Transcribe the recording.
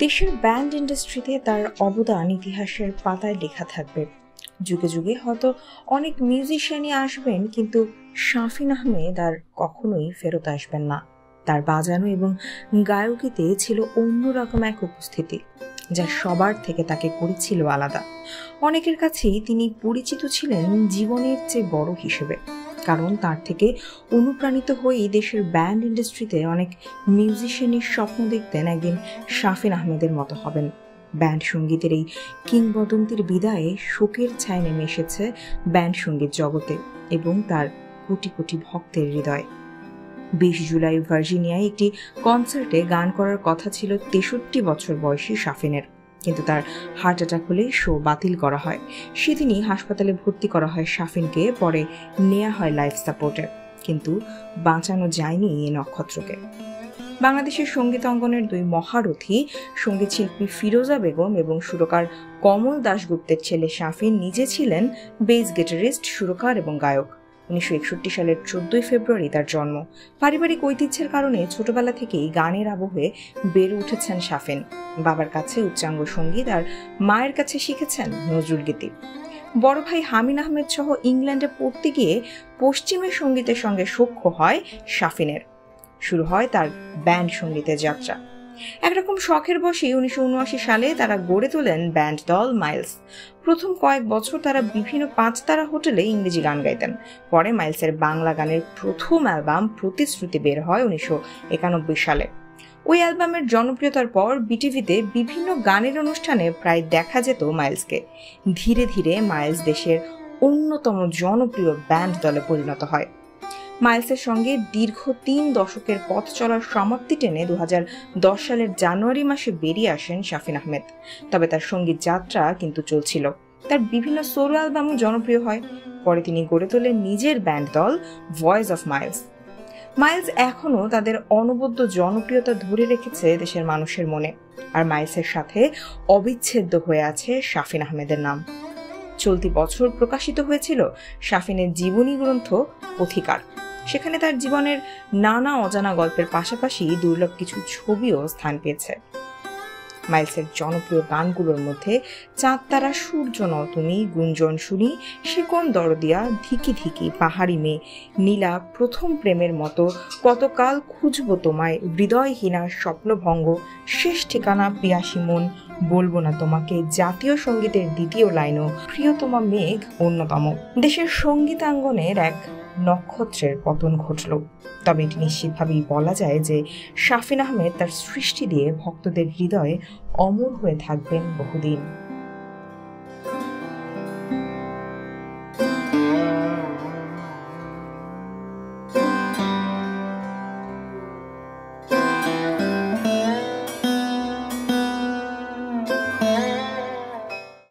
দেশের ব্যান্ড ইন্ডাস্ট্রিতে তার অবদান ইতিহাসের পাতায় লেখা থাকবে। যুগে যুগে হয়তো অনেক মিউজিশিয়ানই আসবেন, কিন্তু শাফিন আহমেদ আর কখনোই ফেরত আসবেন না। তার বাজানো এবং গায়কিতে ছিল অন্যরকম এক উপস্থিতি, যা সবার থেকে তাকে করেছিল আলাদা। অনেকের কাছেই তিনি পরিচিত ছিলেন জীবনের চেয়ে বড় হিসেবে, কারণ তার থেকে অনুপ্রাণিত হয়েই দেশের ব্যান্ড ইন্ডাস্ট্রিতে অনেক মিউজিশিয়ানের স্বপ্ন দেখতেন একদিন শাফিন আহমেদের মতো হবেন। ব্যান্ড সঙ্গীতের এই কিংবদন্তির বিদায়ে শোকের ছায়া নেমে এসেছে ব্যান্ড সঙ্গীত জগতে এবং তার কোটি কোটি ভক্তের হৃদয়। 20 জুলাই ভার্জিনিয়ায় একটি কনসার্টে গান করার কথা ছিল 63 বছর বয়সী শাফিনের, কিন্তু তার হার্ট অ্যাটাক হলে শো বাতিল করা হয়। সেদিনই হাসপাতালে ভর্তি করা হয় শাফিনকে, পরে নেওয়া হয় লাইফ সাপোর্টে, কিন্তু বাঁচানো যায়নি এই নক্ষত্রকে। বাংলাদেশের সঙ্গীত অঙ্গনের দুই মহারথী সঙ্গীত শিল্পী ফিরোজা বেগম এবং সুরকার কমল দাশগুপ্তের ছেলে শাফিন নিজে ছিলেন বেস গিটারিস্ট, সুরকার এবং গায়ক। 1961 সালের 14 ফেব্রুয়ারি তার জন্ম। পারিবারিক ঐতিহ্যের কারণে ছোটবেলা থেকেই গানের আবহে বেড়ে উঠেছেন শাফিন। বাবার কাছে উচ্চাঙ্গ সঙ্গীত আর মায়ের কাছে শিখেছেন নজরুল গীতি। বড় ভাই হামিন আহমেদ সহ ইংল্যান্ডে পড়তে গিয়ে পশ্চিমের সঙ্গীতের সঙ্গে সখ্য হয় শাফিনের। শুরু হয় তার ব্যান্ড সঙ্গীতের যাত্রা। একরকম শখের বসে 1979 সালে তারা গড়ে তোলেন ব্যান্ড দল মাইলস। প্রথম কয়েক বছর তারা বিভিন্ন 5 তারা হোটেলে ইংরেজি গান গাইতেন। পরে মাইলসের বাংলা গানের প্রথম অ্যালবাম প্রতিশ্রুতি বের হয় 1991 সালে। ওই অ্যালবামের জনপ্রিয়তার পর বিটিভিতে বিভিন্ন গানের অনুষ্ঠানে প্রায় দেখা যেত মাইলসকে। ধীরে ধীরে মাইলস দেশের অন্যতম জনপ্রিয় ব্যান্ড দলে পরিণত হয়। মাইলসের সঙ্গে দীর্ঘ 3 দশকের পথ চলার সমাপ্তি টেনে 2010 সালের জানুয়ারি মাসে বেরিয়ে আসেন শাফিন আহমেদ। তবে তার সঙ্গীত যাত্রা কিন্তু চলছিল। তার বিভিন্ন সোলো অ্যালবামও জনপ্রিয় হয়। পরে তিনি গড়ে তোলেন নিজের ব্যান্ড দল ভয়েস অফ মাইলস। মাইলস এখনও তাদের অনবদ্য জনপ্রিয়তা ধরে রেখেছে দেশের মানুষের মনে, আর মাইলসের সাথে অবিচ্ছেদ্য হয়ে আছে শাফিন আহমেদের নাম। চলতি বছর প্রকাশিত হয়েছিল শাফিনের জীবনী গ্রন্থ পথিকার। সেখানে তার জীবনের নানা অজানা গল্পের পাশাপাশি দুর্লভ কিছু ছবিও স্থান পেয়েছে। মাইলসের জনপ্রিয় গানগুলোর মধ্যে চাঁদ তারা, সূর্য নও তুমি, গুঞ্জন শুনি, শিকন দরদিয়া, ধিকি ধিকি, পাহাড়ি মেয়ে, নীলা, প্রথম প্রেমের মতো, কতকাল খুঁজবো তোমায়, হৃদয়হীনা, স্বপ্নভঙ্গ, শেষ ঠিকানা, পিয়াসী মন, বলবো না তোমাকে, জাতীয় সঙ্গীতের দ্বিতীয় লাইনও, প্রিয়তমা মেঘ অন্যতম। দেশের সঙ্গীতাঙ্গনের এক নক্ষত্রের পতন ঘটল, তবে এটি নিশ্চিতভাবেই বলা যায় যে শাফিন আহমেদ তার সৃষ্টি দিয়ে ভক্তদের হৃদয়ে অমর হয়ে থাকবেন বহুদিন।